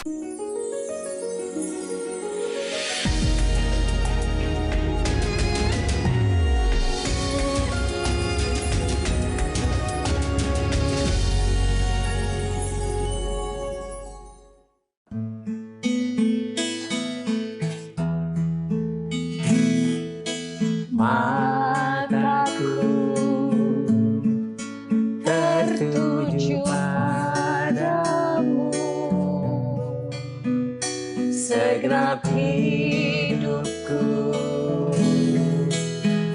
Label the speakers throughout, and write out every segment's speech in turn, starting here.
Speaker 1: Mataku tertuju padamu, segenap hidupku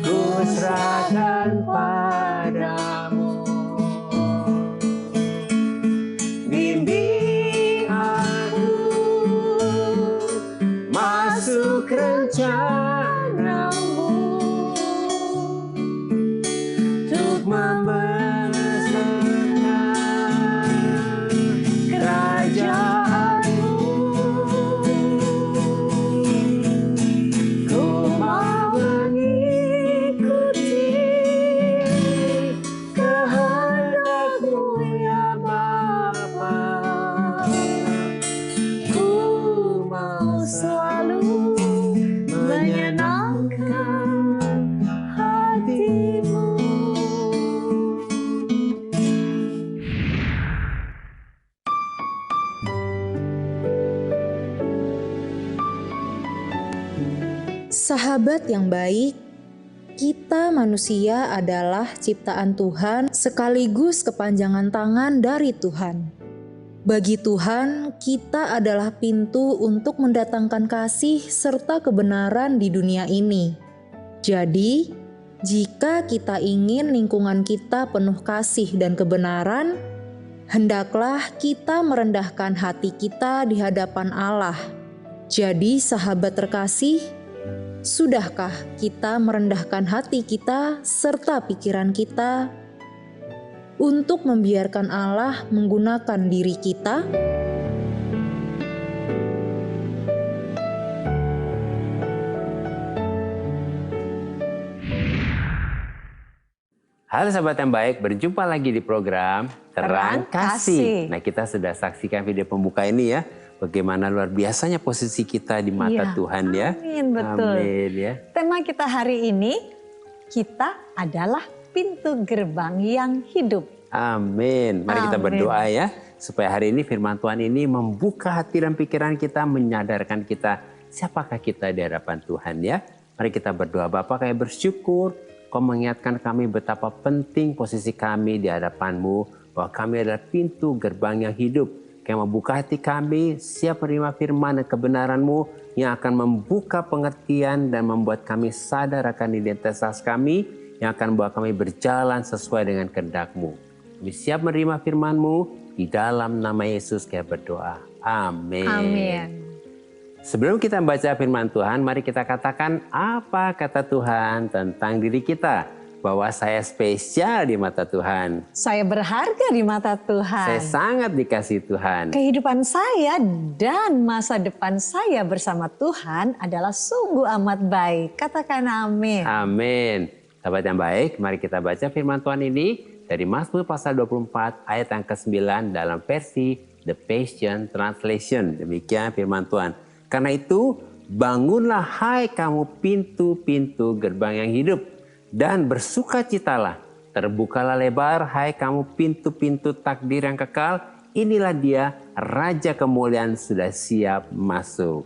Speaker 1: ku serahkan padamu. Bimbing aku masuk rencanamu, untuk membesarkan kerajaanmu. Ku mau mengikuti kehendak-Mu ya Bapa. Ku mau selalu menyenangkan hati-Mu.
Speaker 2: Sahabat yang baik, kita manusia adalah ciptaan Tuhan sekaligus kepanjangan tangan dari Tuhan. Bagi Tuhan, kita adalah pintu untuk mendatangkan kasih serta kebenaran di dunia ini. Jadi, jika kita ingin lingkungan kita penuh kasih dan kebenaran, hendaklah kita merendahkan hati kita di hadapan Allah. Jadi, sahabat terkasih, sudahkah kita merendahkan hati kita serta pikiran kita untuk membiarkan Allah menggunakan diri kita?
Speaker 1: Halo sahabat yang baik, berjumpa lagi di program Terang Kasih. Nah, kita sudah saksikan video pembuka ini ya. Bagaimana luar biasanya posisi kita di mata Tuhan ya.
Speaker 3: Amin, betul.
Speaker 1: Amin ya.
Speaker 3: Tema kita hari ini, kita adalah pintu gerbang yang hidup.
Speaker 1: Amin. Mari kita berdoa ya. Supaya hari ini firman Tuhan ini membuka hati dan pikiran kita, menyadarkan kita siapakah kita di hadapan Tuhan ya. Mari kita berdoa. Bapa, kami bersyukur Kau mengingatkan kami betapa penting posisi kami di hadapan-Mu. Bahwa kami adalah pintu gerbang yang hidup. Yang membuka hati kami, siap menerima firman dan kebenaran-Mu yang akan membuka pengertian dan membuat kami sadar akan identitas kami, yang akan membawa kami berjalan sesuai dengan kehendak-Mu. Kami siap menerima firman-Mu, di dalam nama Yesus kami berdoa. Amin.
Speaker 3: Amin.
Speaker 1: Sebelum kita membaca firman Tuhan, mari kita katakan apa kata Tuhan tentang diri kita. Bahwa saya spesial di mata Tuhan.
Speaker 3: Saya berharga di mata Tuhan.
Speaker 1: Saya sangat dikasihi Tuhan.
Speaker 3: Kehidupan saya dan masa depan saya bersama Tuhan adalah sungguh amat baik. Katakan amin.
Speaker 1: Amin. Sahabat yang baik, mari kita baca firman Tuhan ini dari Mazmur pasal 24 ayat yang ke-9 dalam versi The Passion Translation. Demikian firman Tuhan. Karena itu, bangunlah hai kamu pintu-pintu gerbang yang hidup. Dan bersukacitalah, terbukalah lebar hai kamu pintu-pintu takdir yang kekal. Inilah dia, Raja kemuliaan sudah siap masuk.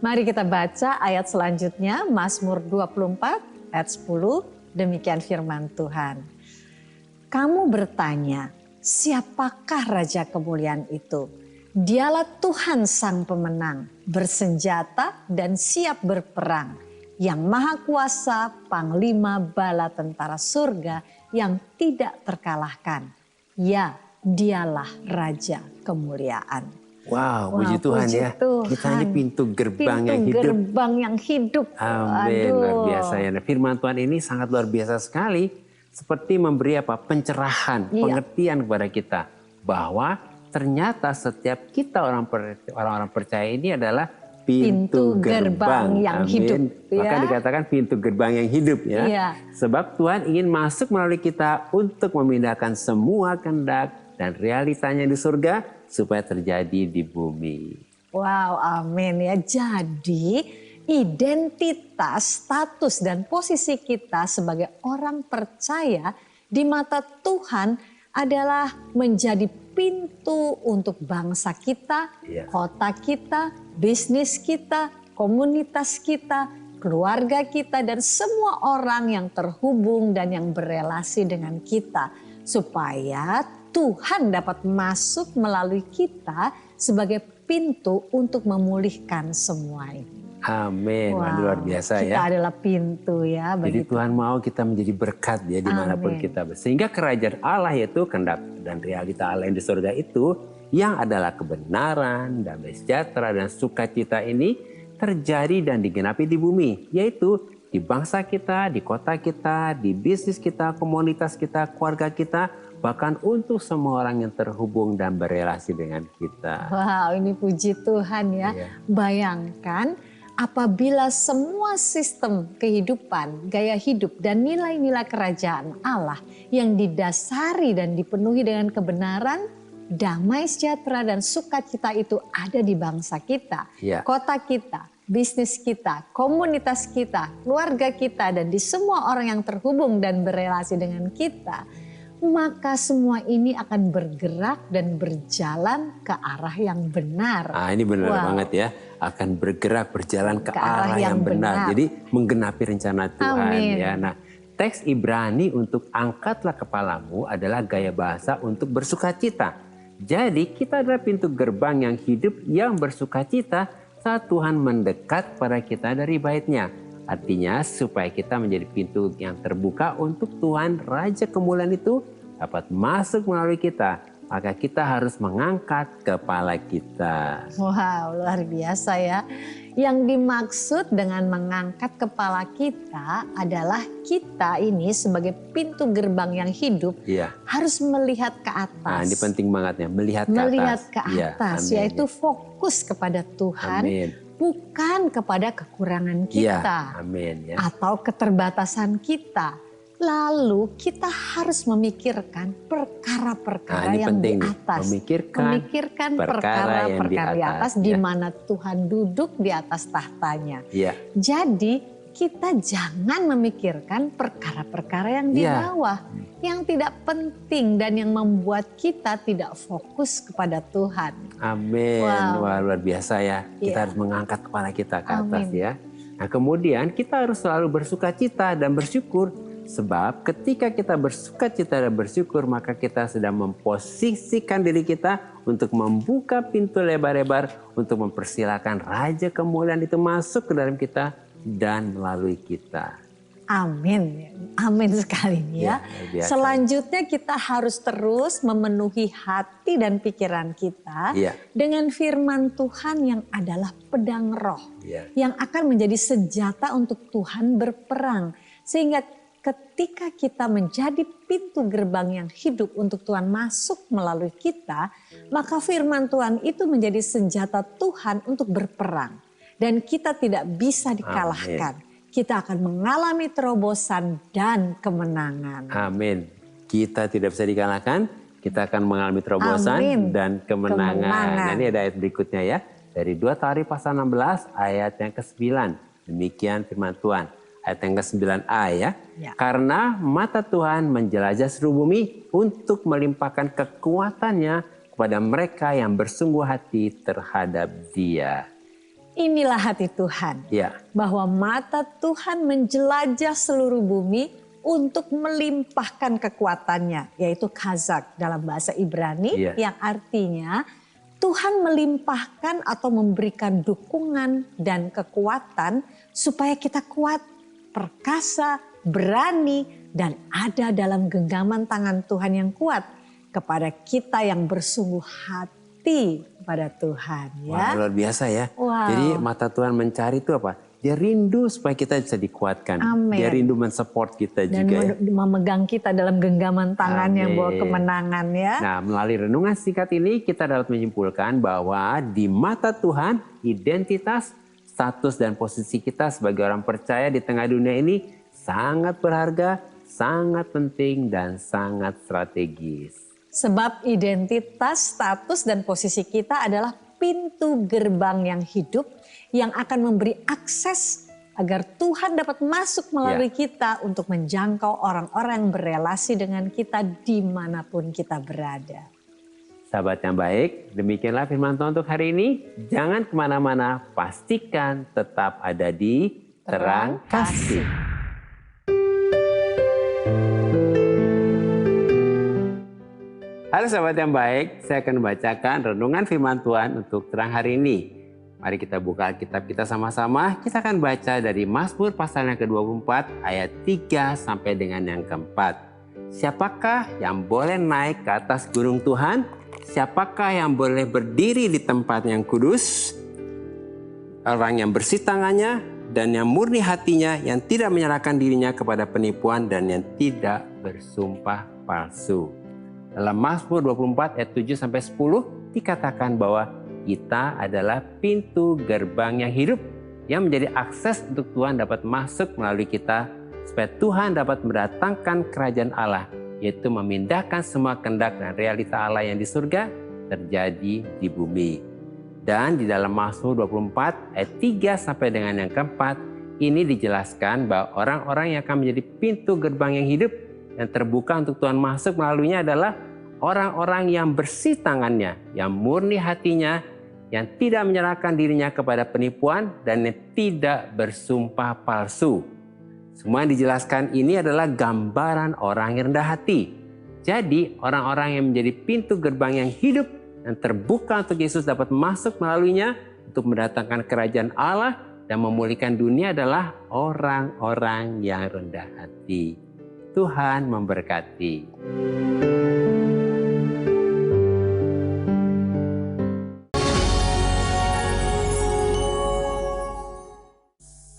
Speaker 3: Mari kita baca ayat selanjutnya, Mazmur 24 ayat 10, demikian firman Tuhan. Kamu bertanya, siapakah Raja kemuliaan itu? Dialah Tuhan sang pemenang, bersenjata dan siap berperang. Yang maha kuasa, panglima bala tentara surga yang tidak terkalahkan. Ya, dialah Raja kemuliaan.
Speaker 1: Wow, puji Tuhan ya.
Speaker 3: Tuhan.
Speaker 1: Kita ini pintu gerbang yang hidup.
Speaker 3: Gerbang yang hidup.
Speaker 1: Amin, luar biasa ya. Nah, firman Tuhan ini sangat luar biasa sekali. Seperti memberi apa? Pencerahan, pengertian kepada kita. Bahwa ternyata setiap kita orang-orang percaya ini adalah pintu gerbang yang hidup. Maka dikatakan pintu gerbang yang hidup ya. Sebab Tuhan ingin masuk melalui kita untuk memindahkan semua kehendak dan realitanya di surga supaya terjadi di bumi.
Speaker 3: Wow, amin ya. Jadi identitas, status dan posisi kita sebagai orang percaya di mata Tuhan adalah menjadi pintu untuk bangsa kita,
Speaker 1: Iya.
Speaker 3: kota kita, bisnis kita, komunitas kita, keluarga kita, dan semua orang yang terhubung dan yang berelasi dengan kita. Supaya Tuhan dapat masuk melalui kita sebagai pintu untuk memulihkan semua ini.
Speaker 1: Amin. Wah, luar biasa
Speaker 3: Kita
Speaker 1: ya.
Speaker 3: adalah pintu ya.
Speaker 1: Jadi
Speaker 3: Begitu.
Speaker 1: Tuhan mau kita menjadi berkat ya dimanapun
Speaker 3: Amin.
Speaker 1: kita. Sehingga kerajaan Allah yaitu kehendak dan realita Allah yang di surga itu yang adalah kebenaran, damai sejahtera dan sukacita ini terjadi dan digenapi di bumi. Yaitu di bangsa kita, di kota kita, di bisnis kita, komunitas kita, keluarga kita. Bahkan untuk semua orang yang terhubung dan berelasi dengan kita.
Speaker 3: Wow, ini puji Tuhan ya.
Speaker 1: Iya.
Speaker 3: Bayangkan apabila semua sistem kehidupan, gaya hidup dan nilai-nilai kerajaan Allah yang didasari dan dipenuhi dengan kebenaran, damai sejahtera dan sukacita itu ada di bangsa kita,
Speaker 1: Iya.
Speaker 3: kota kita, bisnis kita, komunitas kita, keluarga kita, dan di semua orang yang terhubung dan berelasi dengan kita, maka semua ini akan bergerak dan berjalan ke arah yang benar.
Speaker 1: Ah, ini benar
Speaker 3: Wow.
Speaker 1: banget ya. Akan bergerak berjalan ke arah yang benar. Jadi menggenapi rencana Tuhan
Speaker 3: Amin.
Speaker 1: ya. Nah, teks Ibrani untuk angkatlah kepalamu adalah gaya bahasa untuk bersukacita. Jadi kita adalah pintu gerbang yang hidup yang bersukacita saat Tuhan mendekat pada kita dari baitnya. Artinya supaya kita menjadi pintu yang terbuka untuk Tuhan Raja Kemuliaan itu dapat masuk melalui kita. Maka kita harus mengangkat kepala kita.
Speaker 3: Wow, luar biasa ya. Yang dimaksud dengan mengangkat kepala kita adalah kita ini sebagai pintu gerbang yang hidup
Speaker 1: Iya.
Speaker 3: harus melihat ke atas.
Speaker 1: Nah, ini penting banget ya, melihat ke
Speaker 3: Melihat
Speaker 1: atas.
Speaker 3: ke
Speaker 1: Iya,
Speaker 3: atas,
Speaker 1: amin.
Speaker 3: yaitu fokus kepada Tuhan,
Speaker 1: Amin.
Speaker 3: bukan kepada kekurangan
Speaker 1: Iya,
Speaker 3: kita
Speaker 1: amin ya.
Speaker 3: atau keterbatasan kita. Lalu kita harus memikirkan perkara-perkara
Speaker 1: Nah, ini
Speaker 3: yang
Speaker 1: penting
Speaker 3: di
Speaker 1: nih,
Speaker 3: atas.
Speaker 1: memikirkan perkara
Speaker 3: perkara-perkara
Speaker 1: yang
Speaker 3: di atas,
Speaker 1: ya.
Speaker 3: di mana Tuhan duduk di atas tahtanya.
Speaker 1: Iya.
Speaker 3: Jadi kita jangan memikirkan perkara-perkara yang di
Speaker 1: Iya.
Speaker 3: bawah, yang tidak penting dan yang membuat kita tidak fokus kepada Tuhan.
Speaker 1: Amin.
Speaker 3: Wow.
Speaker 1: Wah, luar biasa ya. Kita
Speaker 3: Iya.
Speaker 1: harus mengangkat kepala kita ke atas
Speaker 3: Amin.
Speaker 1: ya. Nah, kemudian kita harus selalu bersukacita dan bersyukur. Sebab ketika kita bersukacita dan bersyukur, maka kita sedang memposisikan diri kita untuk membuka pintu lebar-lebar untuk mempersilakan Raja Kemuliaan itu masuk ke dalam kita dan melalui kita.
Speaker 3: Amin, amin sekali nih ya.
Speaker 1: luar biasa.
Speaker 3: Selanjutnya kita harus terus memenuhi hati dan pikiran kita
Speaker 1: Iya.
Speaker 3: dengan firman Tuhan yang adalah pedang roh.
Speaker 1: Iya.
Speaker 3: Yang akan menjadi senjata untuk Tuhan berperang. Sehingga ketika kita menjadi pintu gerbang yang hidup untuk Tuhan masuk melalui kita, maka firman Tuhan itu menjadi senjata Tuhan untuk berperang. Dan kita tidak bisa dikalahkan. Kita akan mengalami terobosan dan kemenangan.
Speaker 1: Amin. Kita tidak bisa dikalahkan, kita akan mengalami terobosan
Speaker 3: Amin.
Speaker 1: dan kemenangan.
Speaker 3: Kemenangan.
Speaker 1: Nah, ini ada ayat berikutnya ya. Dari 2 Tawarikh pasal 16 ayat yang ke-9. Demikian firman Tuhan. Ayat yang ke-9a ya.
Speaker 3: Ya.
Speaker 1: Karena mata Tuhan menjelajah seluruh bumi untuk melimpahkan kekuatannya kepada mereka yang bersungguh hati terhadap Dia.
Speaker 3: Inilah hati Tuhan.
Speaker 1: Ya.
Speaker 3: Bahwa mata Tuhan menjelajah seluruh bumi untuk melimpahkan kekuatannya. Yaitu kazak dalam bahasa Ibrani.
Speaker 1: Iya.
Speaker 3: Yang artinya Tuhan melimpahkan atau memberikan dukungan dan kekuatan supaya kita kuat, perkasa, berani, dan ada dalam genggaman tangan Tuhan yang kuat kepada kita yang bersungguh hati pada Tuhan.
Speaker 1: Wah,
Speaker 3: Ya,
Speaker 1: luar biasa ya.
Speaker 3: Wow.
Speaker 1: Jadi mata Tuhan mencari itu apa? Dia rindu supaya kita bisa dikuatkan.
Speaker 3: Amin.
Speaker 1: Dia rindu mensupport kita
Speaker 3: dan
Speaker 1: juga ya.
Speaker 3: memegang kita dalam genggaman tangan yang bawa
Speaker 1: Amin.
Speaker 3: kemenangan ya.
Speaker 1: Nah, melalui renungan singkat ini kita dapat menyimpulkan bahwa di mata Tuhan identitas, status dan posisi kita sebagai orang percaya di tengah dunia ini sangat berharga, sangat penting dan sangat strategis.
Speaker 3: Sebab identitas, status, dan posisi kita adalah pintu gerbang yang hidup yang akan memberi akses agar Tuhan dapat masuk melalui kita untuk menjangkau orang-orang yang berelasi dengan kita dimanapun kita berada.
Speaker 1: Sahabat yang baik, demikianlah firman Tuhan untuk hari ini. Jangan kemana-mana, pastikan tetap ada di Terang Kasih. Halo sahabat yang baik, saya akan membacakan renungan firman Tuhan untuk terang hari ini. Mari kita buka Alkitab kita sama-sama. Kita akan baca dari Mazmur pasal yang ke-24 ayat 3 sampai dengan yang keempat. Siapakah yang boleh naik ke atas gunung Tuhan? Siapakah yang boleh berdiri di tempat yang kudus? Orang yang bersih tangannya dan yang murni hatinya, yang tidak menyerahkan dirinya kepada penipuan dan yang tidak bersumpah palsu. Dalam Mazmur 24 ayat 7 sampai 10 dikatakan bahwa kita adalah pintu gerbang yang hidup yang menjadi akses untuk Tuhan dapat masuk melalui kita supaya Tuhan dapat mendatangkan kerajaan Allah, yaitu memindahkan semua kehendak dan realita Allah yang di surga terjadi di bumi. Dan di dalam Mazmur 24 ayat 3 sampai dengan yang keempat ini dijelaskan bahwa orang-orang yang akan menjadi pintu gerbang yang hidup yang terbuka untuk Tuhan masuk melaluinya adalah orang-orang yang bersih tangannya, yang murni hatinya, yang tidak menyerahkan dirinya kepada penipuan dan yang tidak bersumpah palsu. Semua yang dijelaskan ini adalah gambaran orang yang rendah hati. Jadi orang-orang yang menjadi pintu gerbang yang hidup yang terbuka untuk Yesus dapat masuk melaluinya untuk mendatangkan kerajaan Allah dan memulihkan dunia adalah orang-orang yang rendah hati. Tuhan memberkati.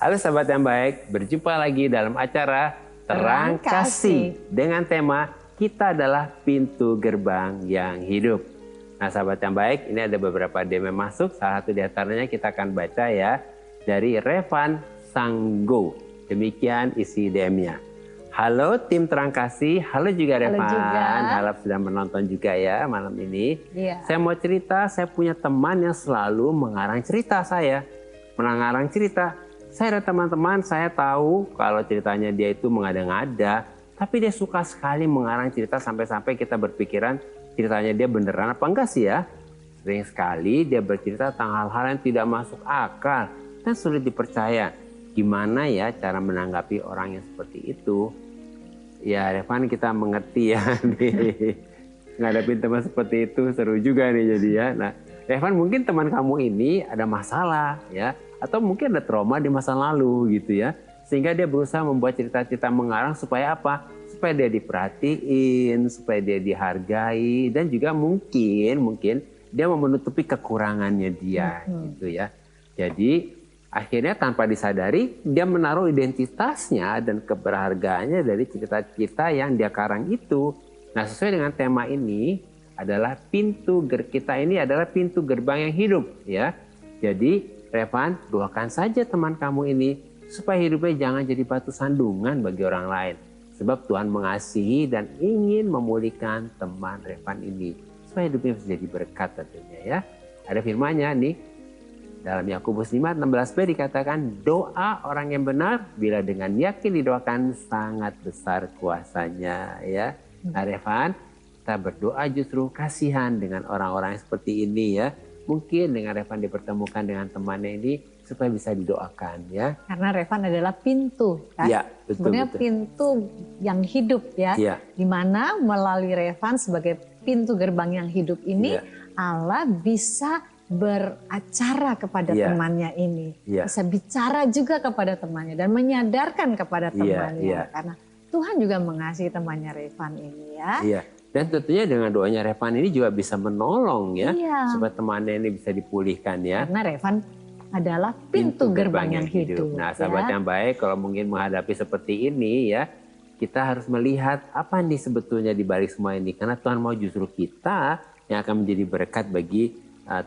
Speaker 1: Halo sahabat yang baik, berjumpa lagi dalam acara Terang Kasih dengan tema kita adalah pintu gerbang yang hidup. Nah sahabat yang baik, ini ada beberapa DM yang masuk, salah satu di antaranya kita akan baca ya dari Revan Sanggo. Demikian isi DM-nya. Halo tim Terang Kasih, halo juga Revan, harap sedang menonton juga ya malam ini. Saya mau cerita, saya punya teman yang selalu mengarang cerita saya. Mengarang cerita. Saya dan teman-teman saya tahu kalau ceritanya dia itu mengada-ngada, tapi dia suka sekali mengarang cerita sampai-sampai kita berpikiran ceritanya dia beneran apa enggak sih ya. Sering sekali dia bercerita tentang hal-hal yang tidak masuk akal dan sulit dipercaya. Gimana ya cara menanggapi orang yang seperti itu? Ya Revan, kita mengerti ya nih. Ngadapin teman seperti itu seru juga nih jadi ya. Nah Revan, mungkin teman kamu ini ada masalah ya. Atau mungkin ada trauma di masa lalu gitu ya. Sehingga dia berusaha membuat cerita-cerita mengarang supaya apa? Supaya dia diperhatiin, supaya dia dihargai. Dan juga mungkin dia mau menutupi kekurangannya dia gitu ya. Jadi akhirnya tanpa disadari dia menaruh identitasnya dan keberhargaannya dari cerita-cerita yang dia karang itu. Nah sesuai dengan tema ini adalah kita ini adalah pintu gerbang yang hidup ya. Jadi Revan, doakan saja teman kamu ini supaya hidupnya jangan jadi batu sandungan bagi orang lain. Sebab Tuhan mengasihi dan ingin memulihkan teman Revan ini supaya hidupnya bisa jadi berkat tentunya ya. Ada firman-Nya nih dalam Yakobus 5:16b dikatakan doa orang yang benar bila dengan yakin didoakan sangat besar kuasanya ya. Nah Revan, kita berdoa justru kasihan dengan orang-orang yang seperti ini ya. Mungkin dengan Revan dipertemukan dengan temannya ini supaya bisa didoakan ya.
Speaker 3: Karena Revan adalah pintu kan.
Speaker 1: Ya, betul,
Speaker 3: sebenarnya
Speaker 1: betul.
Speaker 3: Pintu yang hidup ya. Dimana melalui Revan sebagai pintu gerbang yang hidup ini Allah bisa beracara kepada temannya ini. Bisa bicara juga kepada temannya dan menyadarkan kepada temannya. Karena Tuhan juga mengasihi temannya Revan ini ya.
Speaker 1: Dan tentunya dengan doanya Revan ini juga bisa menolong ya. Supaya temannya ini bisa dipulihkan ya.
Speaker 3: Karena Revan adalah pintu gerbang yang hidup.
Speaker 1: Nah sahabat yang baik, kalau mungkin menghadapi seperti ini ya, kita harus melihat apa nih sebetulnya di balik semua ini. Karena Tuhan mau justru kita yang akan menjadi berkat bagi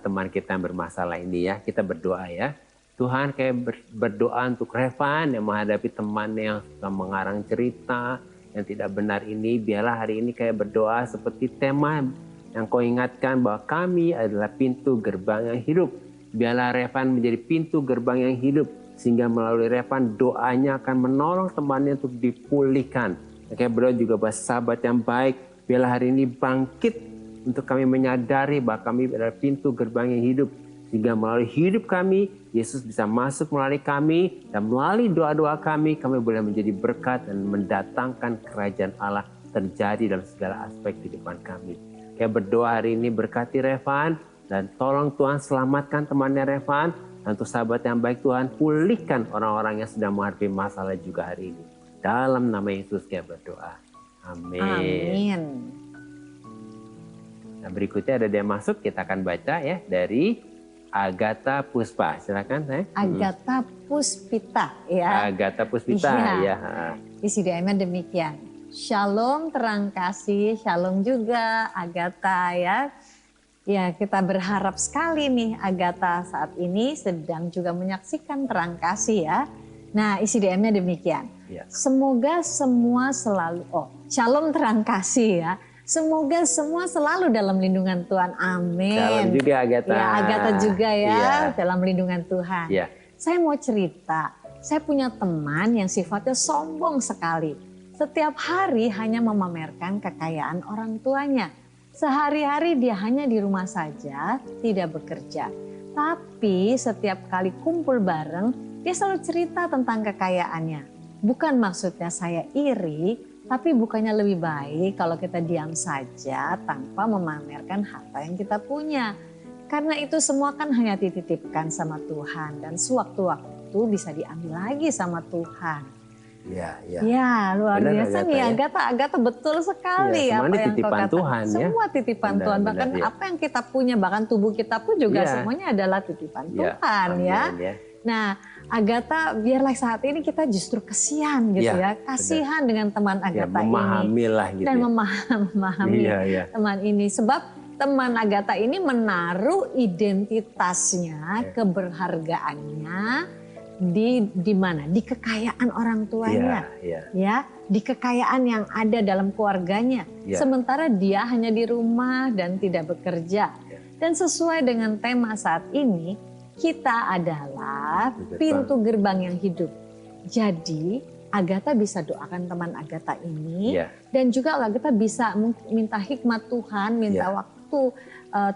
Speaker 1: teman kita yang bermasalah ini ya. Kita berdoa ya. Tuhan kayak berdoa untuk Revan yang menghadapi temannya yang suka mengarang cerita yang tidak benar ini. Biarlah hari ini kayak berdoa seperti tema yang Kau ingatkan bahwa kami adalah pintu gerbang yang hidup. Biarlah Revan menjadi pintu gerbang yang hidup, sehingga melalui Revan doanya akan menolong temannya untuk dipulihkan. Makanya beliau juga sahabat yang baik. Biarlah hari ini bangkit untuk kami menyadari bahwa kami adalah pintu gerbang yang hidup. Sehingga melalui hidup kami, Yesus bisa masuk melalui kami. Dan melalui doa-doa kami boleh menjadi berkat dan mendatangkan kerajaan Allah terjadi dalam segala aspek kehidupan kami. Kayak berdoa hari ini berkati Revan. Dan tolong Tuhan selamatkan temannya Revan. Dan untuk sahabat yang baik Tuhan, pulihkan orang-orang yang sedang menghadapi masalah juga hari ini. Dalam nama Yesus kita berdoa. Amin.
Speaker 3: Amin.
Speaker 1: Nah, berikutnya ada dia masuk, kita akan baca ya dari Agatha Puspa. Silakan saya.
Speaker 3: Agatha Puspita ya.
Speaker 1: Agatha Puspita ya.
Speaker 3: Isi DM-nya demikian. Shalom terang kasih, shalom juga Agatha ya. Ya, kita berharap sekali nih Agatha saat ini sedang juga menyaksikan terang kasih ya. Nah, isi DM-nya demikian.
Speaker 1: Ya.
Speaker 3: Semoga semua selalu, shalom terang kasih ya. Semoga semua selalu dalam lindungan Tuhan. Amin.
Speaker 1: Salam juga Agatha.
Speaker 3: Ya, Agatha juga ya,
Speaker 1: ya.
Speaker 3: dalam lindungan Tuhan.
Speaker 1: Ya.
Speaker 3: Saya mau cerita, saya punya teman yang sifatnya sombong sekali. Setiap hari hanya memamerkan kekayaan orang tuanya. Sehari-hari dia hanya di rumah saja, tidak bekerja. Tapi setiap kali kumpul bareng, dia selalu cerita tentang kekayaannya. Bukan maksudnya saya iri, tapi bukannya lebih baik kalau kita diam saja tanpa memamerkan harta yang kita punya. Karena itu semua kan hanya dititipkan sama Tuhan dan sewaktu-waktu bisa diambil lagi sama Tuhan.
Speaker 1: Ya,
Speaker 3: Luar
Speaker 1: benar,
Speaker 3: biasa
Speaker 1: Agatha,
Speaker 3: nih
Speaker 1: ya.
Speaker 3: Agatha betul sekali
Speaker 1: Ya,
Speaker 3: apa yang kau
Speaker 1: titipan
Speaker 3: katakan.
Speaker 1: Tuhan, ya.
Speaker 3: Semua titipan
Speaker 1: Benar,
Speaker 3: Tuhan, bahkan
Speaker 1: benar, ya.
Speaker 3: apa yang kita punya, bahkan tubuh kita pun juga
Speaker 1: Ya.
Speaker 3: semuanya adalah titipan
Speaker 1: Ya,
Speaker 3: Tuhan ya.
Speaker 1: amin, ya.
Speaker 3: Nah, Agatha, biarlah saat ini kita justru kasihan gitu ya, kasihan dengan teman Agatha ini
Speaker 1: memahamilah gitu.
Speaker 3: dan
Speaker 1: Ya.
Speaker 3: memahami teman ini, sebab teman Agatha ini menaruh identitasnya, keberhargaannya di mana? Di kekayaan orang tuanya, ya, di kekayaan yang ada dalam keluarganya. Sementara dia hanya di rumah dan tidak bekerja. Dan sesuai dengan tema saat ini, kita adalah pintu gerbang yang hidup. Jadi Agatha bisa doakan teman Agatha ini, dan juga Agatha bisa minta hikmat Tuhan, minta waktu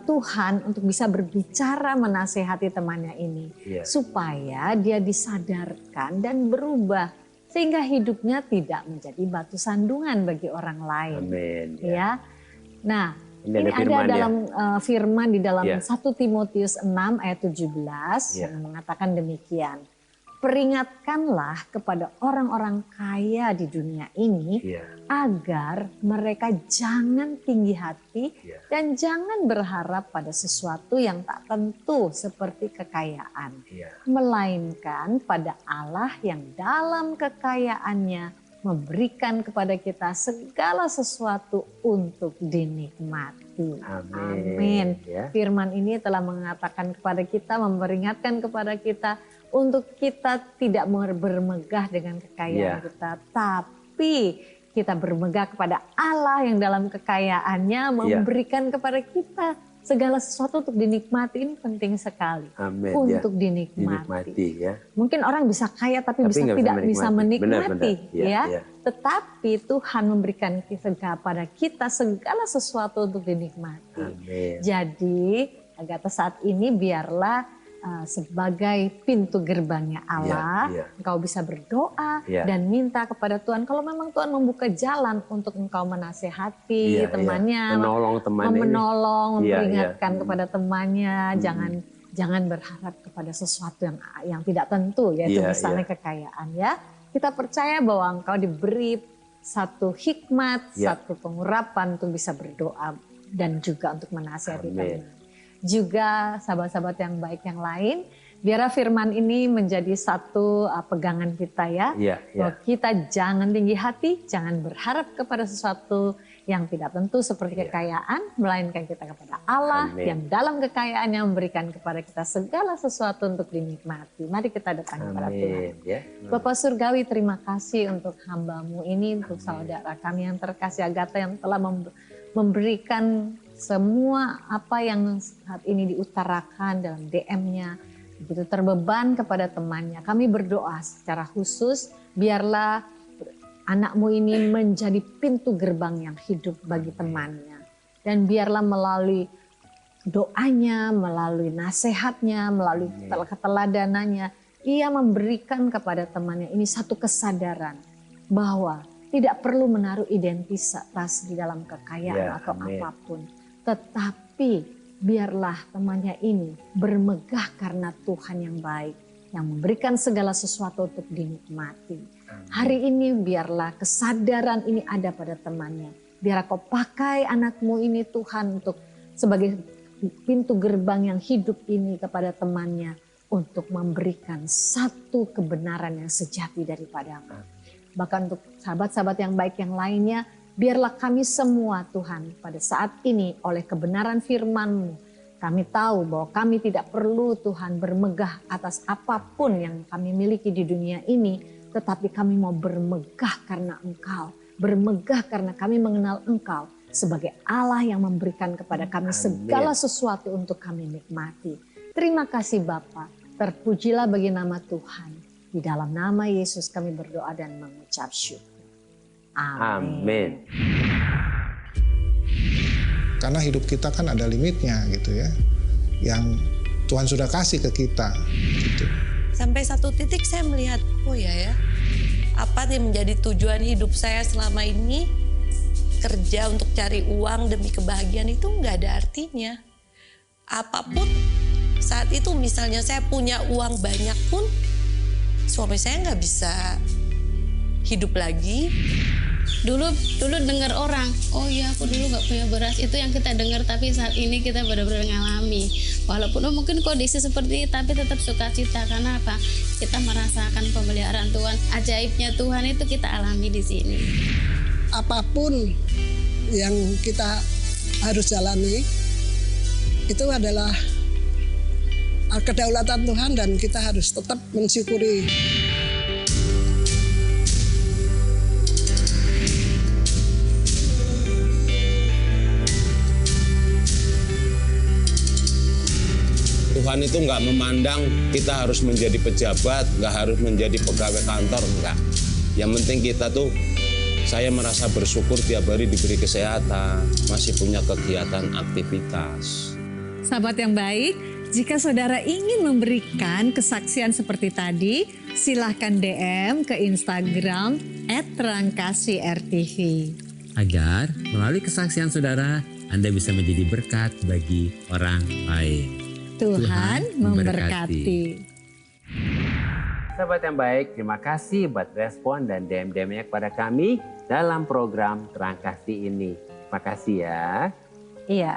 Speaker 3: Tuhan untuk bisa berbicara menasehati temannya ini, supaya dia disadarkan dan berubah sehingga hidupnya tidak menjadi batu sandungan bagi orang lain.
Speaker 1: Amin.
Speaker 3: Ya. Nah,
Speaker 1: ini
Speaker 3: ada dalam firman di dalam 1
Speaker 1: Ya.
Speaker 3: Timotius 6 ayat 17 yang mengatakan demikian. Peringatkanlah kepada orang-orang kaya di dunia ini agar mereka jangan tinggi hati dan jangan berharap pada sesuatu yang tak tentu seperti kekayaan. Melainkan pada Allah yang dalam kekayaannya memberikan kepada kita segala sesuatu untuk dinikmati. Amin. Firman ini telah mengatakan kepada kita, memperingatkan kepada kita untuk kita tidak bermegah dengan kekayaan kita, tapi kita bermegah kepada Allah yang dalam kekayaannya memberikan kepada kita segala sesuatu untuk dinikmati. Ini penting sekali.
Speaker 1: Amin,
Speaker 3: untuk dinikmati.
Speaker 1: Ya.
Speaker 3: Mungkin orang bisa kaya tapi tidak bisa menikmati, ya. Tetapi Tuhan memberikan kepada kita segala sesuatu untuk dinikmati.
Speaker 1: Amin.
Speaker 3: Jadi Agatha saat ini biarlah sebagai pintu gerbangnya Allah, engkau bisa berdoa dan minta kepada Tuhan. Kalau memang Tuhan membuka jalan untuk engkau menasehati temannya, menolong, memperingatkan kepada temannya, jangan berharap kepada sesuatu yang tidak tentu, yaitu misalnya kekayaan. Ya, kita percaya bahwa engkau diberi satu hikmat, satu pengurapan untuk bisa berdoa dan juga untuk menasehati teman. Juga sahabat-sahabat yang baik yang lain, biarlah firman ini menjadi satu pegangan kita ya. Bahwa kita jangan tinggi hati, jangan berharap kepada sesuatu yang tidak tentu seperti kekayaan, melainkan kita kepada Allah yang dalam kekayaannya memberikan kepada kita segala sesuatu untuk dinikmati. Mari kita datang kepada Tuhan. Bapak Surgawi, terima kasih untuk hamba-Mu ini, untuk saudara kami yang terkasih Agatha yang telah memberikan semua apa yang saat ini diutarakan dalam DM-nya, begitu terbeban kepada temannya. Kami berdoa secara khusus, biarlah anakmu ini menjadi pintu gerbang yang hidup bagi temannya. Dan biarlah melalui doanya, melalui nasihatnya, melalui keteladanannya, ia memberikan kepada temannya ini satu kesadaran bahwa tidak perlu menaruh identitas di dalam kekayaan atau apapun. Tetapi biarlah temannya ini bermegah karena Tuhan yang baik, yang memberikan segala sesuatu untuk dinikmati. Hari ini biarlah kesadaran ini ada pada temannya. Biar kau pakai anakmu ini Tuhan untuk sebagai pintu gerbang yang hidup ini kepada temannya, untuk memberikan satu kebenaran yang sejati daripadamu. Bahkan untuk sahabat-sahabat yang baik yang lainnya, biarlah kami semua Tuhan pada saat ini oleh kebenaran firman-Mu, kami tahu bahwa kami tidak perlu Tuhan bermegah atas apapun yang kami miliki di dunia ini, tetapi kami mau bermegah karena Engkau, bermegah karena kami mengenal Engkau sebagai Allah yang memberikan kepada kami segala sesuatu untuk kami nikmati. Terima kasih Bapa. Terpujilah bagi nama Tuhan. Di dalam nama Yesus kami berdoa dan mengucap syukur. Amin.
Speaker 4: Karena hidup kita kan ada limitnya gitu ya. Yang Tuhan sudah kasih ke kita gitu.
Speaker 5: Sampai satu titik saya melihat, oh ya, apa yang menjadi tujuan hidup saya selama ini, kerja untuk cari uang demi kebahagiaan itu nggak ada artinya. Apapun saat itu misalnya saya punya uang banyak pun suami saya nggak bisa hidup lagi.
Speaker 6: Dulu dengar orang, oh ya aku dulu nggak punya beras, itu yang kita dengar. Tapi saat ini kita benar-benar ngalami. Walaupun mungkin kondisi seperti itu, tapi tetap sukacita. Karena apa? Kita merasakan pemeliharaan Tuhan, ajaibnya Tuhan itu kita alami di sini.
Speaker 7: Apapun yang kita harus jalani itu adalah kedaulatan Tuhan dan kita harus tetap mensyukuri.
Speaker 8: Tuhan itu nggak memandang kita harus menjadi pejabat, nggak harus menjadi pegawai kantor, enggak. Yang penting kita tuh, saya merasa bersyukur tiap hari diberi kesehatan, masih punya kegiatan aktivitas.
Speaker 3: Sahabat yang baik, jika saudara ingin memberikan kesaksian seperti tadi, silahkan DM ke Instagram @rangkasih_rtv.
Speaker 1: Agar melalui kesaksian saudara, Anda bisa menjadi berkat bagi orang lain.
Speaker 3: Tuhan memberkati.
Speaker 1: Sahabat yang baik, terima kasih buat respon dan DM-DM-nya kepada kami dalam program Terang Kasih ini. Terima kasih ya.
Speaker 3: Iya,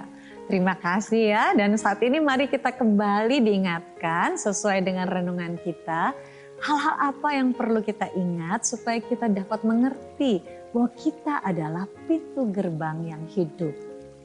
Speaker 3: terima kasih ya. Dan saat ini mari kita kembali diingatkan sesuai dengan renungan kita. Hal-hal apa yang perlu kita ingat supaya kita dapat mengerti bahwa kita adalah pintu gerbang yang hidup.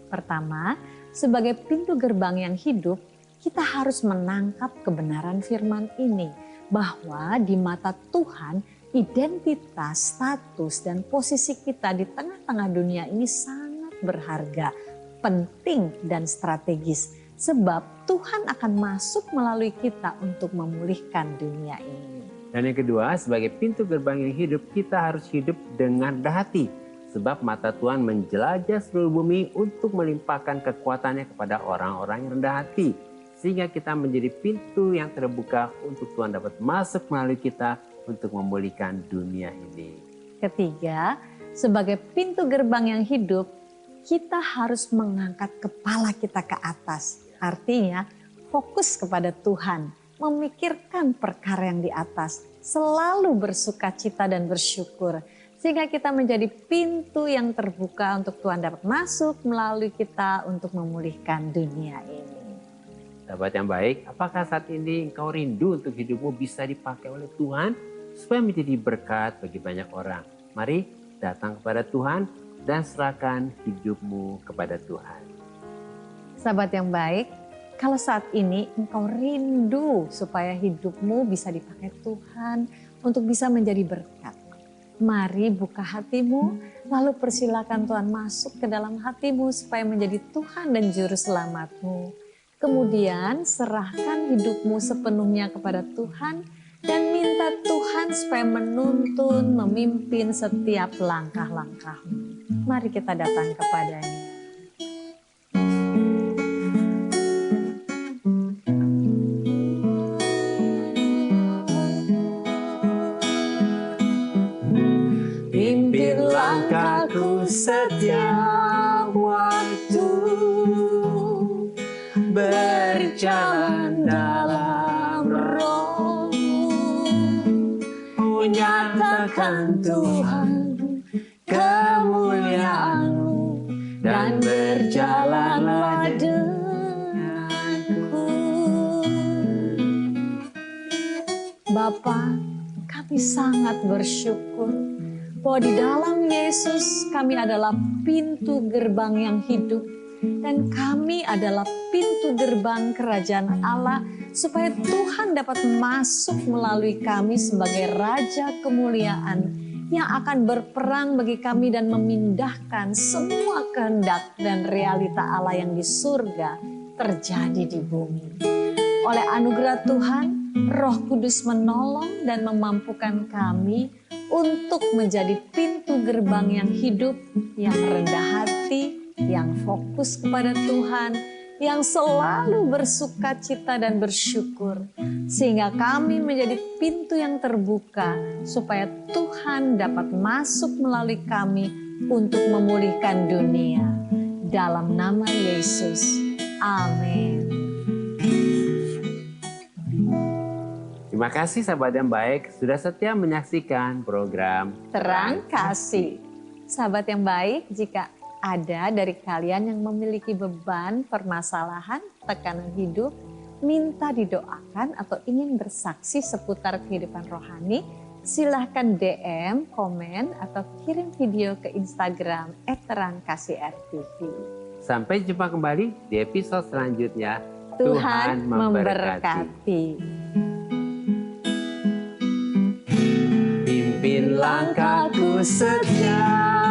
Speaker 3: Pertama, sebagai pintu gerbang yang hidup, kita harus menangkap kebenaran firman ini. Bahwa di mata Tuhan, identitas, status, dan posisi kita di tengah-tengah dunia ini sangat berharga, penting, dan strategis. Sebab Tuhan akan masuk melalui kita untuk memulihkan dunia ini.
Speaker 1: Dan yang kedua, sebagai pintu gerbang yang hidup, kita harus hidup dengan rendah hati. Sebab mata Tuhan menjelajah seluruh bumi untuk melimpahkan kekuatannya kepada orang-orang yang rendah hati. Sehingga kita menjadi pintu yang terbuka untuk Tuhan dapat masuk melalui kita untuk memulihkan dunia ini.
Speaker 3: Ketiga, sebagai pintu gerbang yang hidup, kita harus mengangkat kepala kita ke atas. Artinya fokus kepada Tuhan, memikirkan perkara yang di atas, selalu bersukacita dan bersyukur. Sehingga kita menjadi pintu yang terbuka untuk Tuhan dapat masuk melalui kita untuk memulihkan dunia ini.
Speaker 1: Sahabat yang baik, apakah saat ini engkau rindu untuk hidupmu bisa dipakai oleh Tuhan supaya menjadi berkat bagi banyak orang? Mari datang kepada Tuhan dan serahkan hidupmu kepada Tuhan.
Speaker 3: Sahabat yang baik, kalau saat ini engkau rindu supaya hidupmu bisa dipakai Tuhan untuk bisa menjadi berkat. Mari buka hatimu, lalu persilakan Tuhan masuk ke dalam hatimu supaya menjadi Tuhan dan Juru Selamatmu. Kemudian serahkan hidupmu sepenuhnya kepada Tuhan dan minta Tuhan supaya menuntun, memimpin setiap langkah-langkahmu. Mari kita datang kepadanya.
Speaker 1: Langkahku setiap waktu, berjalan dalam Roh-Mu, menyatakan Tuhan kemuliaan-Mu, dan berjalanlah denganku.
Speaker 3: Bapa, kami sangat bersyukur bahwa di dalam Yesus kami adalah pintu gerbang yang hidup, dan kami adalah pintu gerbang kerajaan Allah supaya Tuhan dapat masuk melalui kami sebagai Raja kemuliaan yang akan berperang bagi kami dan memindahkan semua kehendak dan realita Allah yang di surga terjadi di bumi. Oleh anugerah Tuhan, Roh Kudus menolong dan memampukan kami untuk menjadi pintu gerbang yang hidup, yang rendah hati, yang fokus kepada Tuhan, yang selalu bersuka cita dan bersyukur. Sehingga kami menjadi pintu yang terbuka supaya Tuhan dapat masuk melalui kami untuk memulihkan dunia. Dalam nama Yesus, amin.
Speaker 1: Terima kasih sahabat yang baik sudah setia menyaksikan program
Speaker 3: Terang Kasih. Sahabat yang baik, jika ada dari kalian yang memiliki beban, permasalahan, tekanan hidup, minta didoakan atau ingin bersaksi seputar kehidupan rohani, silahkan DM, komen, atau kirim video ke Instagram @terangkasih_rtv.
Speaker 1: Sampai jumpa kembali di episode selanjutnya.
Speaker 3: Tuhan memberkati.
Speaker 1: Pimpin langkahku setiap